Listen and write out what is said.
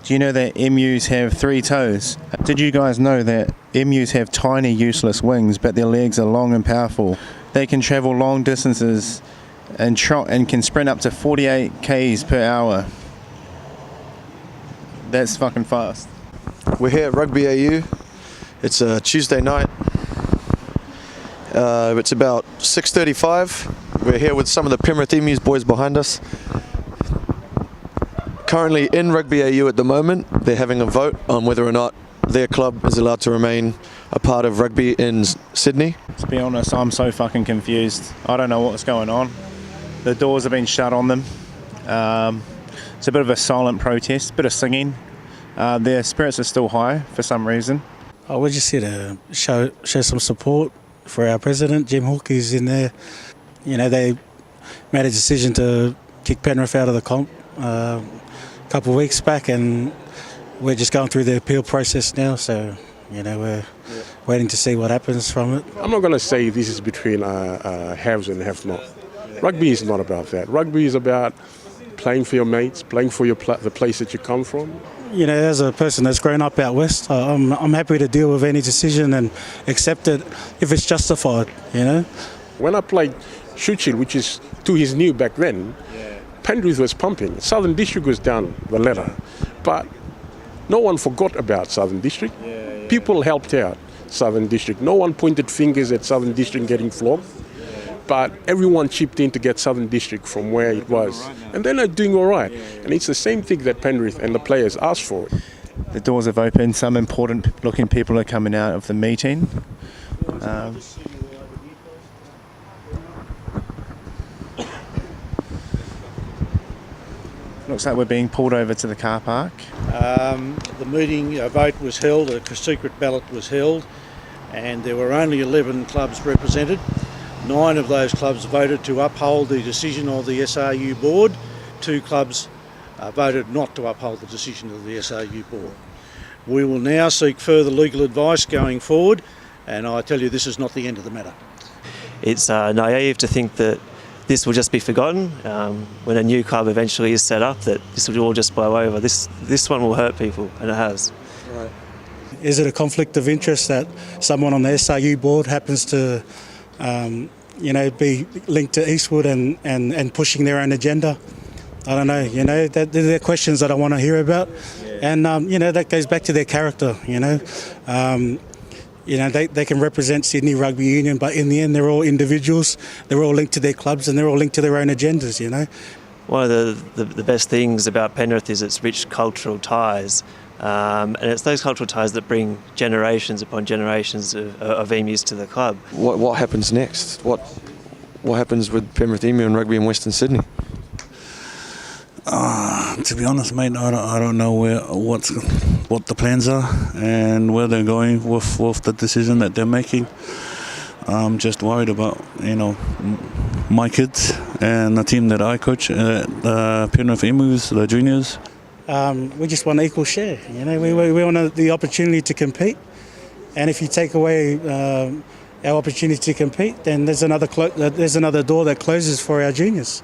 Do you know that emus have 3 toes? Did you guys know that emus have tiny useless wings, but their legs are long and powerful? They can travel long distances and can sprint up to 48 k's per hour. That's fucking fast. We're here at Rugby AU. It's a Tuesday night. It's about 6:35. We're here with some of the Penrith Emus boys behind us. Currently in Rugby AU at the moment, they're having a vote on whether or not their club is allowed to remain a part of rugby in Sydney. To be honest, I'm so fucking confused. I don't know what's going on. The doors have been shut on them. It's a bit of a silent protest, a bit of singing. Their spirits are still high for some reason. We're just here to show some support for our president, Jim Hook, who's in there. You know, they made a decision to kick Penrith out of the comp a couple of weeks back, and we're just going through the appeal process now, so we're waiting to see what happens from it. I'm not going to say this is between haves and have-not. Rugby is not about that. Rugby is about playing for your mates, playing for the place that you come from. You know, as a person that's grown up out west, I'm happy to deal with any decision and accept it if it's justified, When I played Shute Shield, which is to his new back then, Penrith was pumping. Southern District was down the ladder. But no one forgot about Southern District. People helped out Southern District. No one pointed fingers at Southern District getting flogged. But everyone chipped in to get Southern District from where it was. And they're not doing all right. And it's the same thing that Penrith and the players asked for. The doors have opened. Some important looking people are coming out of the meeting. Looks like we're being pulled over to the car park. The meeting, a vote was held, a secret ballot was held, and there were only 11 clubs represented. 9 of those clubs voted to uphold the decision of the SRU board. 2 clubs voted not to uphold the decision of the SRU board. We will now seek further legal advice going forward, and I tell you, this is not the end of the matter. It's naive to think that this will just be forgotten when a new club eventually is set up, that this will all just blow over. This one will hurt people, and it has. Right. Is it a conflict of interest that someone on the SRU board happens to be linked to Eastwood and pushing their own agenda? I don't know, they're questions that I want to hear about. And, that goes back to their character, they can represent Sydney Rugby Union, but in the end they're all individuals, they're all linked to their clubs and they're all linked to their own agendas, One of the best things about Penrith is its rich cultural ties. And it's those cultural ties that bring generations upon generations of emus to the club. What happens next? What happens with Penrith Emu and rugby in Western Sydney? To be honest, mate, I don't know what the plans are and where they're going with the decision that they're making. I'm just worried about my kids and the team that I coach, Penrith Emus, the juniors. We just want equal share. We want the opportunity to compete, and if you take away our opportunity to compete, then there's another door that closes for our juniors.